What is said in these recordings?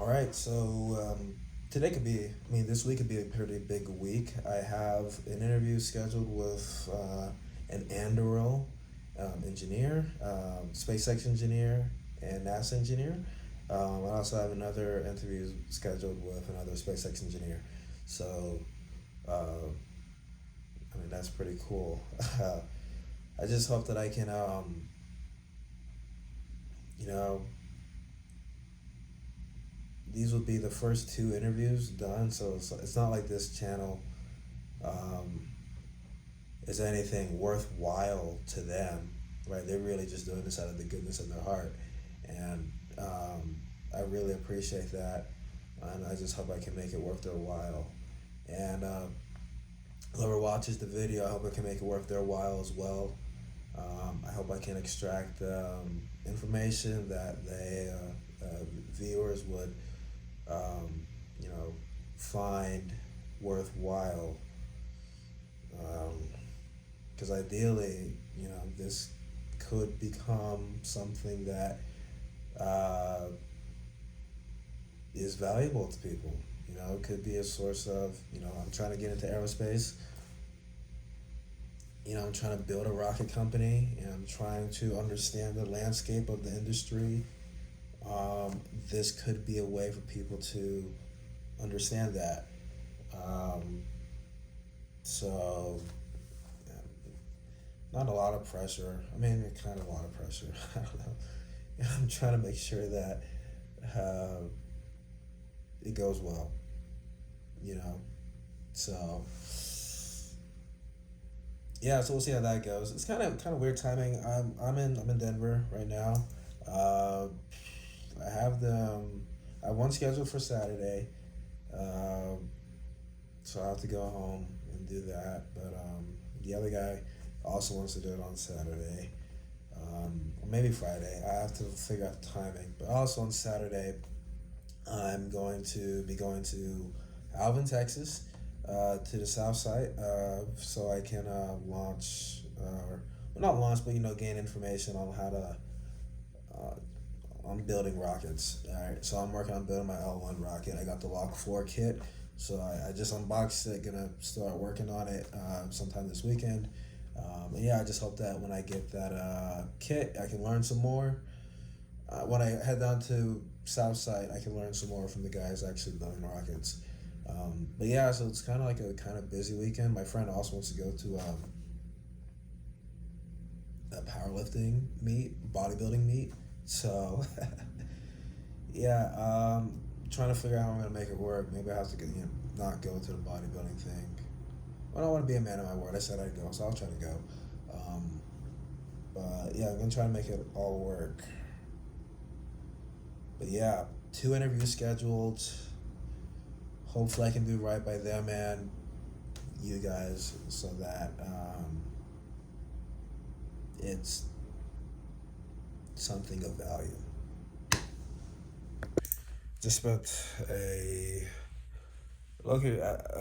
All right, so today could be, this week could be a pretty big week. I have an interview scheduled with an Anduril engineer, SpaceX engineer, and NASA engineer. I also have another interview scheduled with another SpaceX engineer. So, that's pretty cool. I just hope that I can, you know, these will be the first two interviews done, so it's not like this channel um, is anything worthwhile to them, right? They're really just doing this out of the goodness of their heart, and I really appreciate that, and I just hope I can make it worth their while. And whoever watches the video, I hope I can make it worth their while as well. I hope I can extract information that they viewers would find worthwhile, because ideally, this could become something that is valuable to people. It could be a source of, I'm trying to get into aerospace. I'm trying to build a rocket company, and I'm trying to understand the landscape of the industry. This could be a way for people to understand that. So, not a lot of pressure. Kind of a lot of pressure. I don't know. I'm trying to make sure that it goes well. So yeah, so we'll see how that goes. It's kind of weird timing. I'm in Denver right now. I have one scheduled for Saturday, so I have to go home and do that. But the other guy also wants to do it on Saturday, or maybe Friday. I have to figure out the timing. But also on Saturday, I'm going to be going to Alvin, Texas, to the South Side, so I can launch, not launch, but gain information on how to on building rockets. All right, so I'm working on building my L1 rocket. I got the Lock 4 kit, so I just unboxed it. Gonna start working on it sometime this weekend. And yeah, I just hope that when I get that kit, I can learn some more. When I head down to Southside, I can learn some more from the guys actually building rockets. But yeah, so it's kind of like a kind of busy weekend. My friend also wants to go to a powerlifting meet, bodybuilding meet. So yeah, trying to figure out how I'm gonna make it work. Maybe I have to not go to the bodybuilding thing. I don't want to be a man of my word. I said I'd go, so I'll try to go. But yeah, I'm gonna try to make it all work. But yeah, 2 interviews scheduled. Hopefully I can do right by them and you guys, so that it's something of value. Just spent a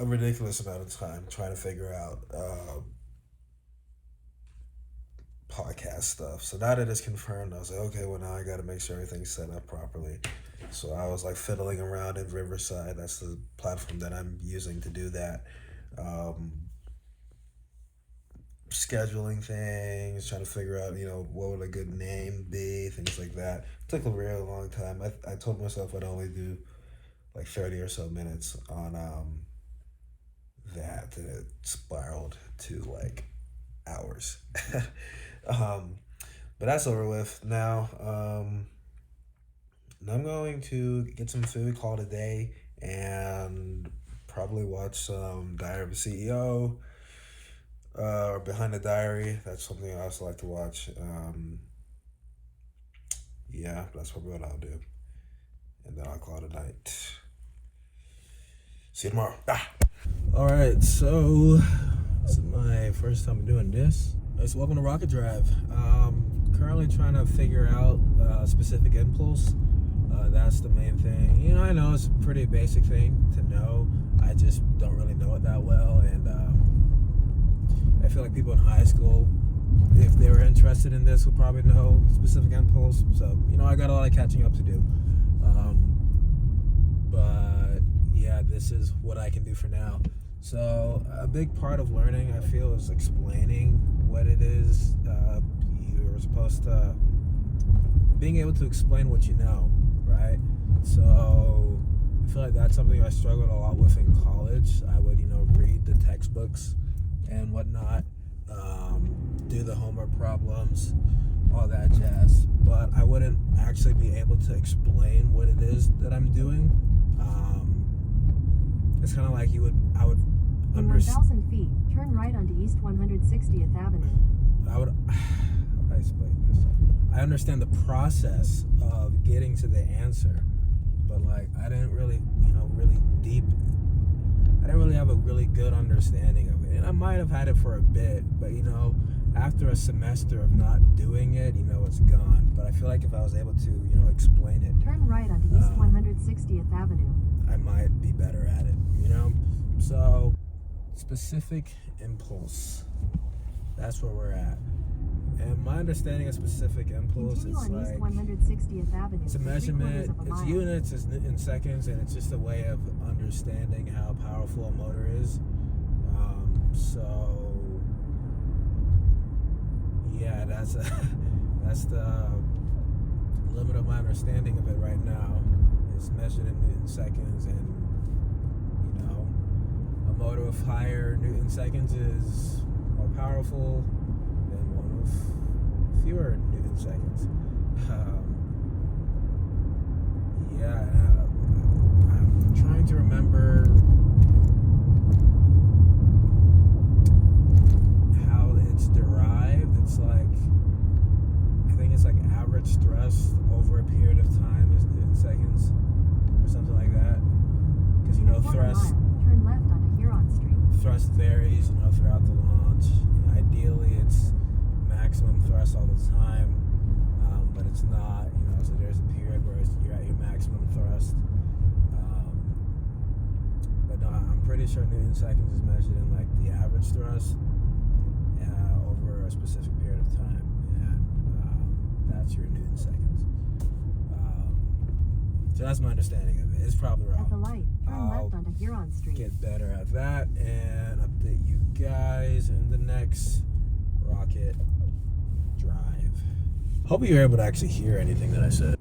ridiculous amount of time trying to figure out podcast stuff. So now that it's confirmed, I was like, okay, well now I got to make sure everything's set up properly. So I was like fiddling around in Riverside. That's the platform that I'm using to do that. Scheduling things, trying to figure out, what would a good name be, things like that. It took a really long time. I told myself I'd only do like 30 or so minutes on that, and it spiraled to like hours. But that's over with now. I'm going to get some food, call it a day, and probably watch some Diary of a CEO or Behind the Diary. That's something I also like to watch. Yeah, that's probably what I'll do. And then I'll call it a night. See you tomorrow. All right, so this is my first time doing this. So welcome to Rocket Drive. Currently trying to figure out specific impulse. That's the main thing. I know it's a pretty basic thing to know. I just don't really know it that well, and I feel like people in high school, if they were interested in this, would probably know specific impulse. So I got a lot of catching up to do. but yeah, this is what I can do for now. So a big part of learning, I feel, is explaining what it is you're supposed to, being able to explain what you know, right? So I feel like that's something I struggled a lot with in college. I would, read the textbooks and whatnot, do the homework problems, all that jazz, but I wouldn't actually be able to explain what it is that I'm doing. It's kind of like I would in 1,000 feet, turn right onto East 160th Avenue. How would I explain this? I understand the process of getting to the answer, but like I didn't really, really deep. I didn't really have a really good understanding of it, and I might have had it for a bit, but after a semester of not doing it, it's gone. But I feel like if I was able to, explain it, turn right onto East 160th Avenue. I might be better at it, So, specific impulse. That's where we're at. And my understanding of specific impulse Continue is on like East 160th Avenue. it's a measurement, it's units, it's in seconds, and it's just a way of understanding how powerful a motor is. So yeah, that's the limit of my understanding of it right now. It's measured in seconds, and a motor with higher Newton seconds is more powerful than one with fewer Newton seconds. I'm trying to remember how it's derived. It's like, I think it's like average thrust over a period of time is Newton seconds or something like that. Because thrust. Turn left onto Huron Street. Thrust varies, throughout the launch. Ideally, it's maximum thrust all the time, but it's not. So there's a period where you're at your maximum thrust. But no, I'm pretty sure Newton seconds is measured in like the average thrust over a specific period of time, and that's your Newton seconds. So that's my understanding of it. It's probably wrong. At the light, turn left onto Huron Street. Get better at that and update you guys in the next rocket drive. Hope you're able to actually hear anything that I said.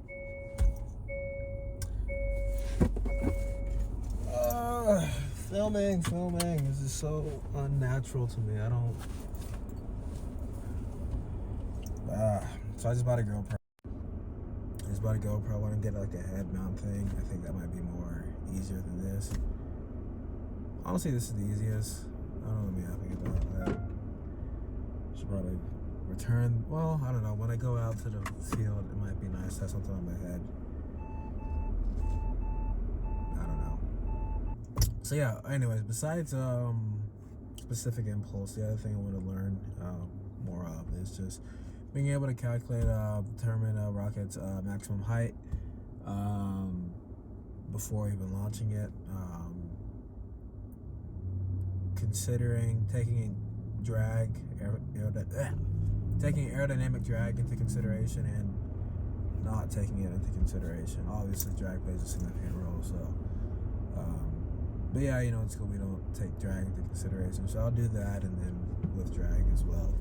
Filming. This is so unnatural to me. I don't. So I just bought a GoPro. I want to get like a head mount thing. I think that might be more easier than this. Honestly, this is the easiest. I don't know what I'm happy about that. Should probably return. Well, I don't know. When I go out to the field, it might be nice to have something on my head. I don't know. So yeah. Anyways, besides specific impulse, the other thing I want to learn more of is just being able to calculate, determine a rocket's maximum height before even launching it. Considering taking aerodynamic drag into consideration and not taking it into consideration. Obviously, drag plays a significant role. So, but yeah, in school we don't take drag into consideration, so I'll do that, and then with drag as well.